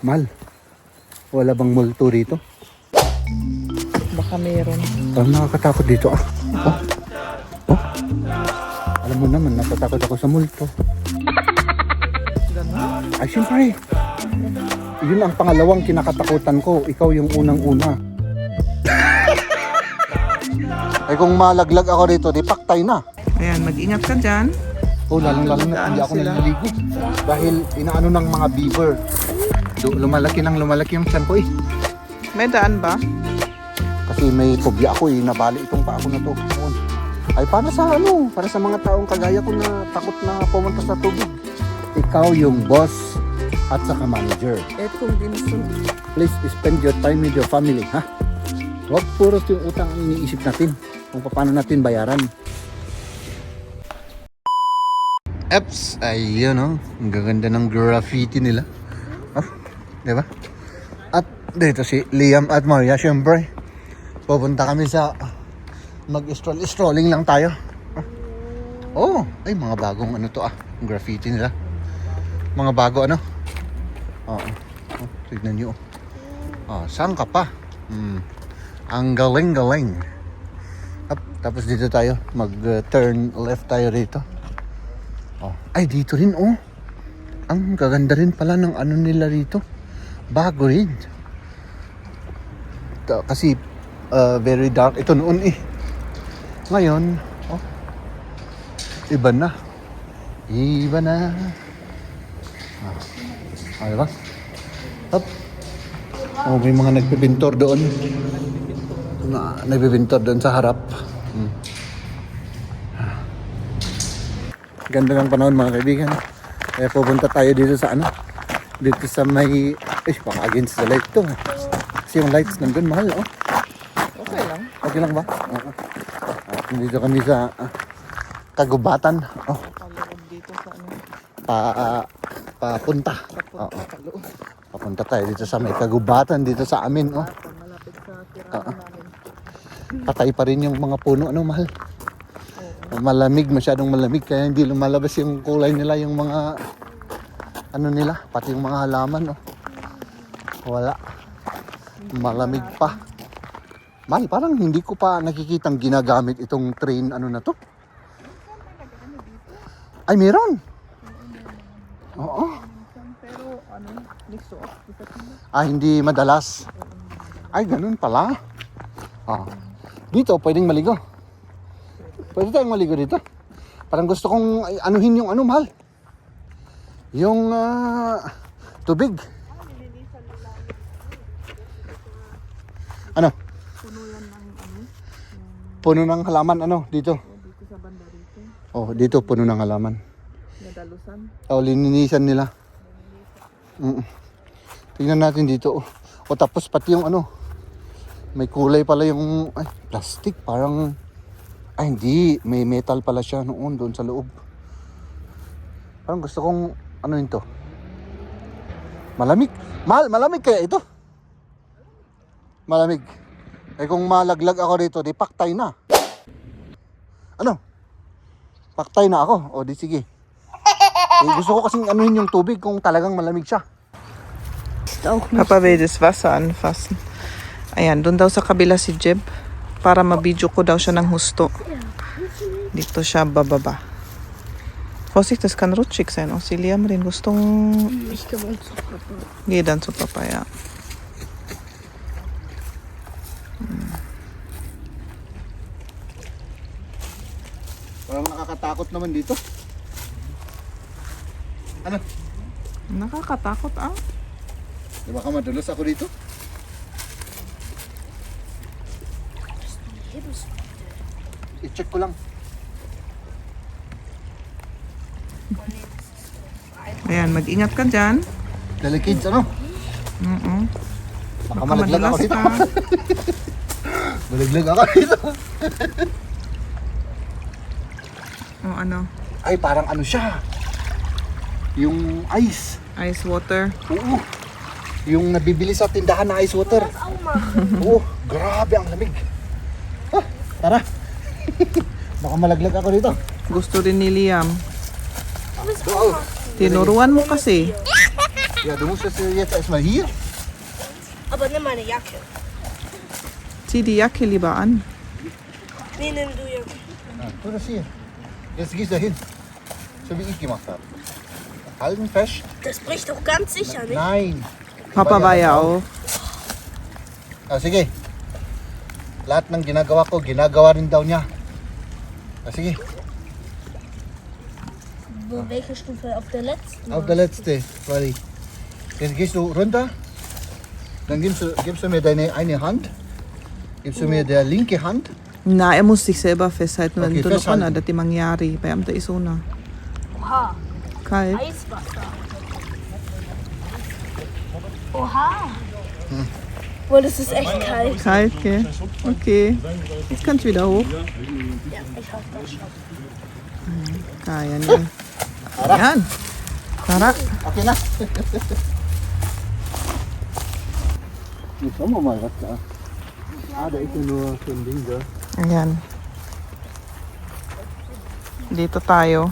Mal, wala bang multo rito? Baka meron. Parang nakakatakot dito ah. Oh. Oh. Alam mo naman, natatakot ako sa multo. Ganun? Ay, siyempre. Yun ang pangalawang kinakatakutan ko. Ikaw yung unang-una. Ay, kung malaglag ako rito, di paktay na. Ayan, mag-ingat ka dyan. Oh, lalong-lalo na hindi ako Sila. naliligo. Dahil inaano ng mga beaver. Lumalaki yung tiyan ko eh. May daan ba? Kasi may phobia ako eh. Nabali itong paa ko na to. Noon. Ay, para sa ano? Para sa mga taong kagaya ko na takot na pumunta sa tubig. Ikaw yung boss at saka manager. Kung dinsun. Please spend your time with your family, ha? Huwag puros yung utang ang iniisip natin kung paano natin bayaran. Eps, ayun oh. Ang gaganda ng graffiti nila. Oh, di ba? At dito si Liam at Maria, syempre. Pupunta kami sa mag-strolling lang tayo. Oh, ay mga bagong ano to ah. Ang graffiti nila. Mga bago ano? Oo. Oh, tignan nyo. Oh, saan ka pa? Ang galing-galing. Tapos dito tayo. Mag-turn left tayo rito. Oh. Ay, dito rin oh. Ang gaganda rin pala ng ano nila rito. Bago rin. Kasi very dark ito noon eh. Ngayon, oh. Iba na. Iba na. Ano ba? Up. Oh, may mga nagbibintor doon. Nagbibintor doon sa harap. Ganda ng panahon mga kaibigan. Kaya pupunta tayo dito sa ano? Dito sa may... baka against the light to. Kasi yung lights nandun mahal, oh. Okay lang. Okay lang ba? Dito kami sa kagubatan. Oh. Paloob dito sa ano. Papunta. Papunta paloob. Papunta tayo dito sa may kagubatan dito sa amin, oh. Malapit sa tirahan namin. Patay pa rin yung mga puno, ano, mahal. Malamig, masyadong malamig, kaya hindi lumalabas yung kulay nila, yung mga ano nila, pati yung mga halaman, oh. Wala. Malamig pa. Mahal, parang hindi ko pa nakikitang ginagamit itong train, ano na to. Ay, meron. Oo. Pero ano, mix off. Hindi madalas. Ay, ganun pala. Dito, pwedeng maligo. Pwede tayong maligo dito. Parang gusto kong anuhin yung ano, mahal. Yung tubig. Ano? Puno yan ng ano. Puno ng halaman, ano, dito. Dito sa banda rito. Oh, dito, puno ng halaman. Nadalusan. Oh, lininisan nila. Tingnan natin dito. Oh, tapos pati yung ano. May kulay pala yung plastic. Parang, hindi. May metal pala siya noon doon sa loob. Parang gusto kong, ano yun to? Malamig. Mahal, malamig kaya ito? Malamig. Kung malaglag ako dito, di paktay na. Ano? Paktay na ako. O di sige. Gusto ko kasing anuhin yung tubig kung talagang malamig siya. Papa will das Wasser anfassen. Ayan, doon daw sa kabila si Jeb. Para mabidyo ko daw siya ng husto. Dito siya bababa. Vorsicht, das kann rutschig sein. Oh, si Liam rin gustong... Geh dann zu Papa, ja. Parang nakakatakot naman dito. Ano? Nakakatakot ah. Di ba ka madulos ako dito? I-check ko lang. Ayan, mag-ingat ka dyan. Dali kids, ano? Baka malaglag ako madulas dito. ka. Malaglag ako dito. O ano? Ay, parang ano siya. Yung ice. Ice water. Oo. Yung nabibili sa tindahan na ice water. Oo, grabe ang lamig. Tara. Baka malaglag ako dito. Gusto rin ni Liam. Wow. Tinuruan mo kasi. Ja, du musst das jetzt erstmal hier. Aber nimm meine Jacke. Zieh die Jacke lieber an. Nee, nimm du Jacke. Ja, tu das hier. Jetzt gehst du hin. So wie ich gemacht habe. Halten fest. Das bricht doch ganz sicher, nicht? Nein. Papa war ja auch. Sige. Lahat ng ginagawa ko, ginagawa rin daw niya. Sige. Welche Stufe? Auf der letzten? Auf der letzte. Sorry. Jetzt gehst du runter. Dann gibst du mir deine eine Hand. Gibst du mir der linke Hand. Na, er muss sich selber festhalten. Okay, Nandun ako festhalten. na, dati mangyari. Bayam ta isuna. Oha, Kalt. Eiswasser. Oha. Boah, das ist echt kalt. Kalt, gell? Okay. Jetzt kannst du wieder hoch. Ja, ich hoffe das schon. Kaya niya. Ayan. Tara. Okay na. Jetzt schauen wir mal, was da. Da ist ja nur so ein Ding da. Ayan. Dito tayo.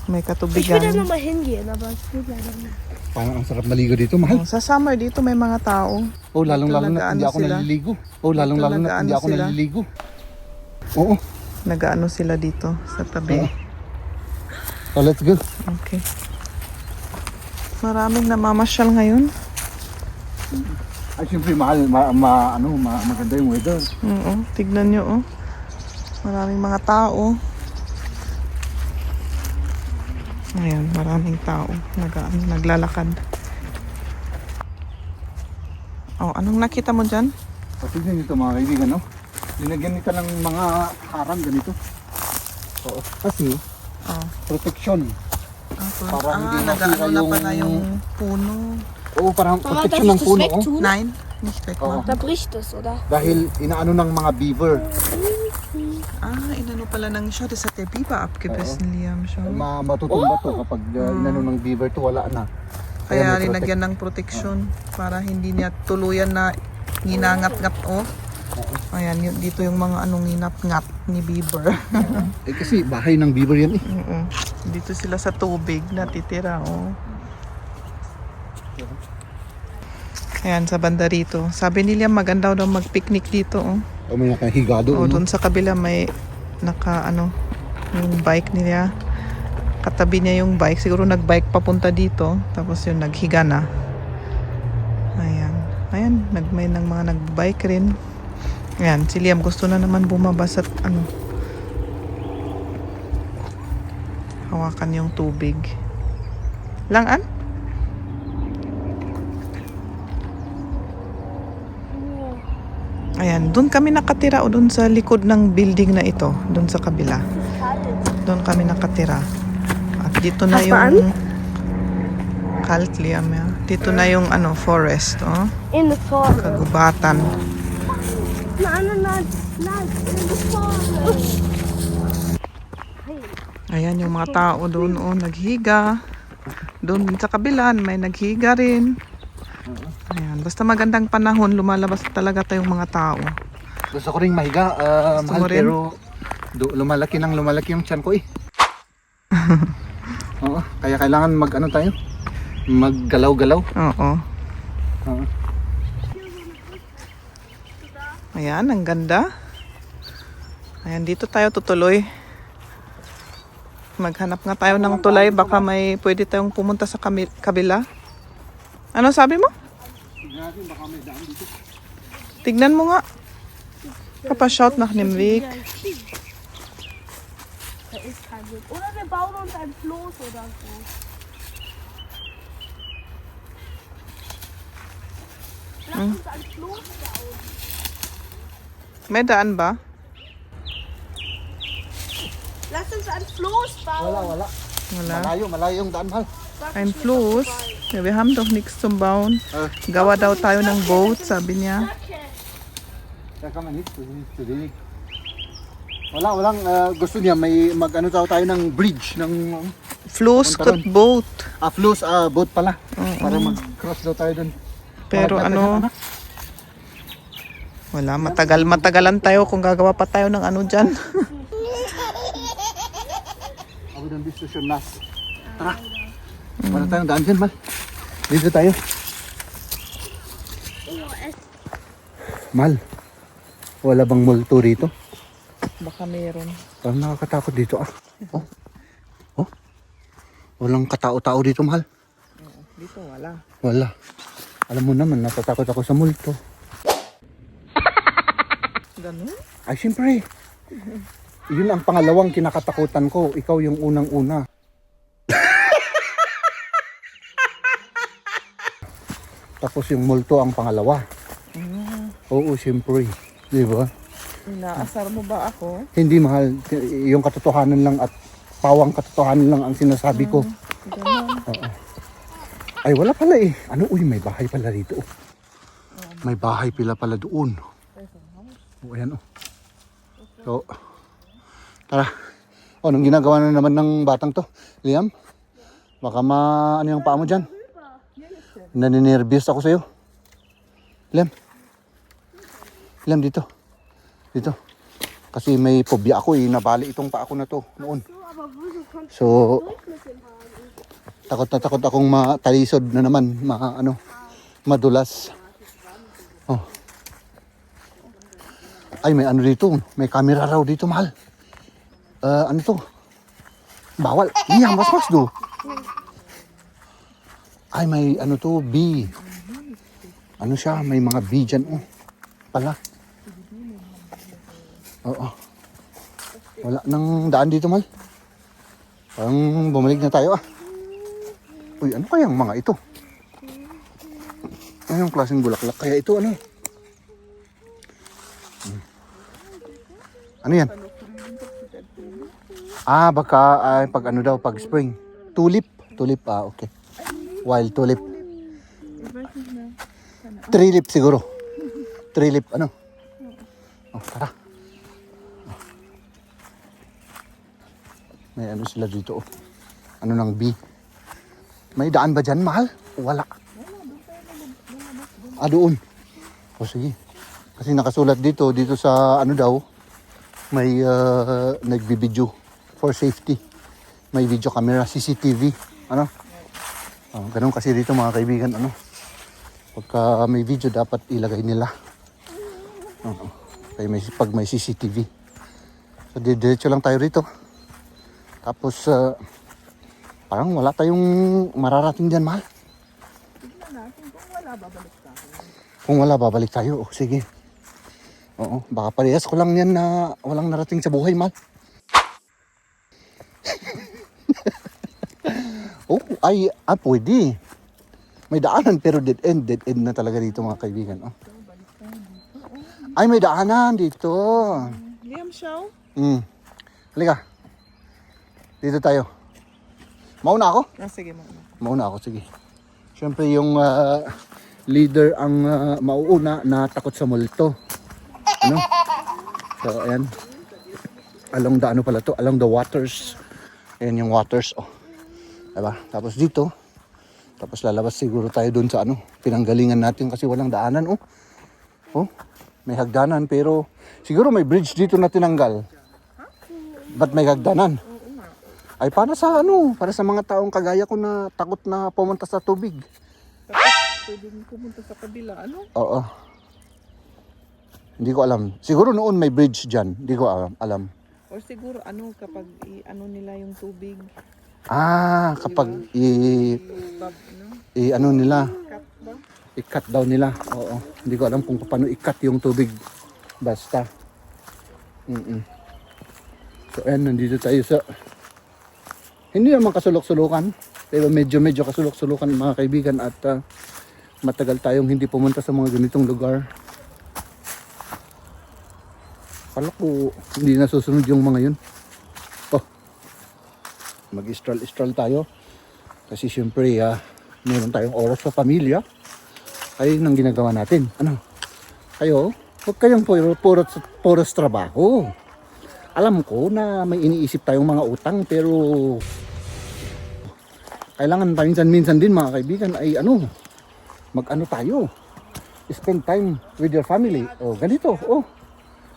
May Ich will da katubigan. nochmal hingehen, aber es geht leider nicht. Parang ang sarap maligo dito, mahal. Oh, sa summer dito may mga tao. Oh, lalong-lalo na Talaga, hindi ano ako sila? naliligo. Oh, lalong-lalo na Talaga, hindi ano ako sila? naliligo. Oo. Nag-ano sila dito sa tabi. So, let's go. Okay. Maraming namamasyal ngayon. Ay, siyempre, mahal, maganda yung weather. Oo, tignan nyo oh. Maraming mga tao. Ayan, maraming tao. Naglalakad. Oh, anong nakita mo dyan? Patignan nito mga kaibigan, no? Linagyan nito ng mga harang ganito. Oo. Kasi, Oh. protection. Para hindi nag-ano masira na pala yung- yung puno. Oo, parang Mama, darf protection ich ng das puno. Oh. wegtun? Nein, nicht weg. Oo. Da bricht es, oder? Dahil inaano ng mga beaver. Inano pala ng siya. Das hat der Biber abgebissen, Liam. Siya. Matutumba to kapag inano ng beaver to, wala na. Kaya may linagyan ng protection para hindi niya tuluyan na nginangat-ngat oh. Ayan, dito yung mga anong nginat-ngat ni Bieber. Eh kasi bahay ng beaver yan eh. Oo. Dito sila sa tubig natitira oh. Ayan, sa banda rito. Sabi nila maganda daw mag-picnic dito oh. O may nakahiga Oh, doon. doon sa kabila may yung bike nila. Katabi niya yung bike. Siguro nag-bike papunta dito. Tapos yun, naghiga na. Ayan. Ayan, may ng mga nag-bike rin. Ayan, si Liam gusto na naman bumaba sa hawakan yung tubig. Langan? Ayan, doon kami nakatira o doon sa likod ng building na ito. Doon sa kabila. Doon kami nakatira. At dito na yung kalt, Liam, ya. Dito na yung forest, oh. In the forest. Kagubatan. Nein, in the forest. Ayan yung mga tao doon, oh, naghiga. Doon din sa kabila, may naghiga rin. Ayan, basta magandang panahon, lumalabas talaga tayong mga tao. Gusto ko ring mahiga, Gusto mahal, mo rin? pero lumalaki yung tiyan ko eh. Oo, kaya kailangan tayo? Maggalaw-galaw. Oo. Oo. Ayan, ang ganda. Ayan, dito tayo tutuloy. Maghanap nga tayo ng tulay. Baka may pwede tayong pumunta sa kabila. Ano sabi mo? Tignan mo nga. Papa schaut nach dem Weg. Da ist kein Weg. Oder wir bauen uns ein Floß oder so. Lass uns ein Floß bauen. May daan ba? Lass uns ein Floß bauen. Wala. Wala. Malayo yung daan, mahal. Ein Floß? Ja, wir haben doch nichts zum Bauen. Gawa daw tayo ng boat, sabi niya. Kaya ka man, zu wenig. Walang gusto niya, may tayo ng bridge, ng Floß kat boat. float, boat pala. Para mag-cross daw tayo dun. Pero Para ano, wala, matagalan tayo kung gagawa pa tayo ng ano dyan. Ako doon, bis to Nas. Tara. Wala tayong daan dyan, mahal. Dito tayo. Mal, wala bang multo rito? Baka meron. Parang nakakatakot dito ah. Oh. Oh. Walang katao-tao dito, mahal. Dito wala. Wala. Alam mo naman, natatakot ako sa multo. Ganun? Ay, siyempre. Yun ang pangalawang kinakatakutan ko. Ikaw yung unang-una. Tapos yung multo ang pangalawa. Oo, siyempre. Di ba? Inaasar mo ba ako? Hindi, mahal. Yung katotohanan lang at pawang katotohanan lang ang sinasabi ko. Ganun. Oo. Ay, wala pala eh. Ano? Uy, may bahay pala rito. Oh. May bahay pala doon. O, ayan oh. So, tara. O, anong ginagawa na naman ng batang to? Liam? Baka ano yung paa mo dyan? Naninervyos ako sa'yo. Liam? Liam, dito. Dito. Kasi may phobia ako eh. Nabali itong paa ko na to noon. So, takot na takot akong matalisod na naman. Madulas. Oh. Ay, may ano dito. May camera raw dito, mahal. Ano to? Bawal. Liam, mas do. Ay, may ano to, bee. Ano siya? May mga bee dyan. Oh, pala. Oo. Wala nang daan dito, mahal. Parang bumalik na tayo, ah. Uy, ano kayang mga ito? Anong klaseng bulaklak? Kaya ito, ano? Ano yan? Ah, baka ay pag ano daw, pag spring. Tulip. Tulip, okay. Wild tulip. 3 lip siguro. 3 lip, ano? Oh, tara. May ano sila dito, oh. Ano ng bee? May daan ba dyan, mahal? Wala. Doon. O sige. Kasi nakasulat dito sa ano daw, may nagbibideo for safety. May video camera, CCTV. Ano? Ganun kasi dito mga kaibigan, ano? Pagka may video, dapat ilagay nila. Pag may CCTV. So, diretso lang tayo rito. Tapos, parang wala tayong mararating dyan, mahal. Tignan natin kung wala, babalik tayo. Kung wala, babalik tayo. Oh, sige. Oo, baka parehas ko lang yan na walang narating sa buhay, mahal. Oh, pwede. May daanan pero dead end na talaga dito mga kaibigan. Oh. Ay, may daanan dito. Liam Shaw? Halika. Dito tayo. Mauna ako? Sige mo. Mauna ako, sige. Siyempre yung leader ang mauuna na takot sa multo. Ano? So, ayan. Along the ano pala to? Along the waters. Ayan yung waters, oh. Diba? Tapos dito, tapos lalabas siguro tayo dun sa ano, pinanggalingan natin kasi walang daanan, oh. Oh, may hagdanan pero siguro may bridge dito na tinanggal. Ba't may hagdanan? Ay para sa ano, para sa mga taong kagaya ko na takot na pumunta sa tubig. Tapos pwedeng pumunta sa kabila, ano? Oo. Hindi ko alam. Siguro noon may bridge dyan. Hindi ko alam. Or siguro ano kapag ano nila yung tubig. Kapag No? ano nila, Cut ba? i-cut daw nila. Oo. Hindi ko alam kung paano i-cut yung tubig. Basta. So ayan, nandito tayo sa hindi naman kasulok-sulukan. Pero medyo kasulok-sulukan mga kaibigan at matagal tayong hindi pumunta sa mga ganitong lugar. Kala ko hindi nasusunod yung mga yun. Oh, mag-stroll tayo. Kasi syempre, meron tayong oras sa pamilya. Ayun ang ginagawa natin. Ano? Kayo, huwag kayong puros trabaho. Alam ko na may iniisip tayong mga utang pero kailangan minsan din mga kaibigan ay mag-ano tayo. Spend time with your family. Oh, ganito. Oh.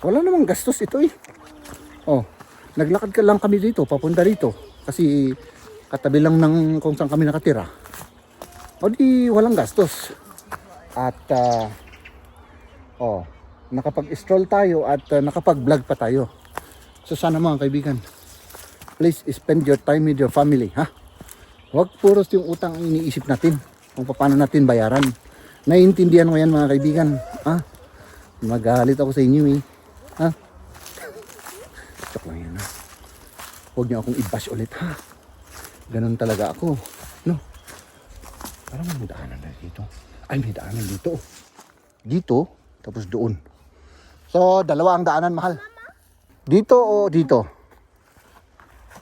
Wala namang gastos ito eh. Oh, naglakad ka lang kami dito, papunta rito. Kasi katabi lang ng kung saan kami nakatira. O di walang gastos. At nakapag-stroll tayo at nakapag-vlog pa tayo. So sana mga kaibigan, please spend your time with your family, ha? Huwag puros yung utang ang iniisip natin kung paano natin bayaran. Naiintindihan ko yan mga kaibigan, ha? Magalit ako sa inyo, ha? Joke lang yan, ha? Huwag niyo akong i-bash ulit, ha? Ganun talaga ako, no? Parang may daanan na dito. Ay, may daanan dito. Dito, tapos doon. So, dalawa ang daanan, mahal. Dito o dito?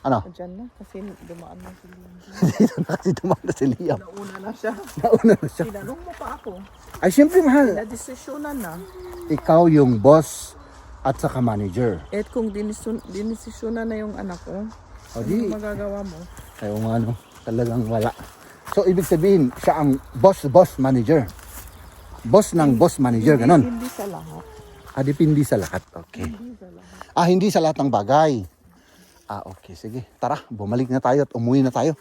Ano? Diyan na, kasi dumaan na si Liam. Dito na kasi dumaan na si Liam. Nauna na siya. Nauna na siya. Tinanong mo pa ako. Ay, siyempre, mahal. Nadesisyonan na. Ikaw yung boss at saka manager. Eh kung dinisisyonan na yung anak ko, O di, ano magagawa mo? ayaw nga no, talagang wala. So, ibig sabihin, siya ang boss manager. Boss ng boss manager, ganon. Hindi sa lahat. Depende sa lahat. Okay. Hindi sa lahat ng bagay. Okay, sige. Tara, bumalik na tayo at umuwi na tayo.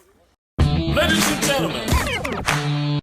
Ladies and gentlemen,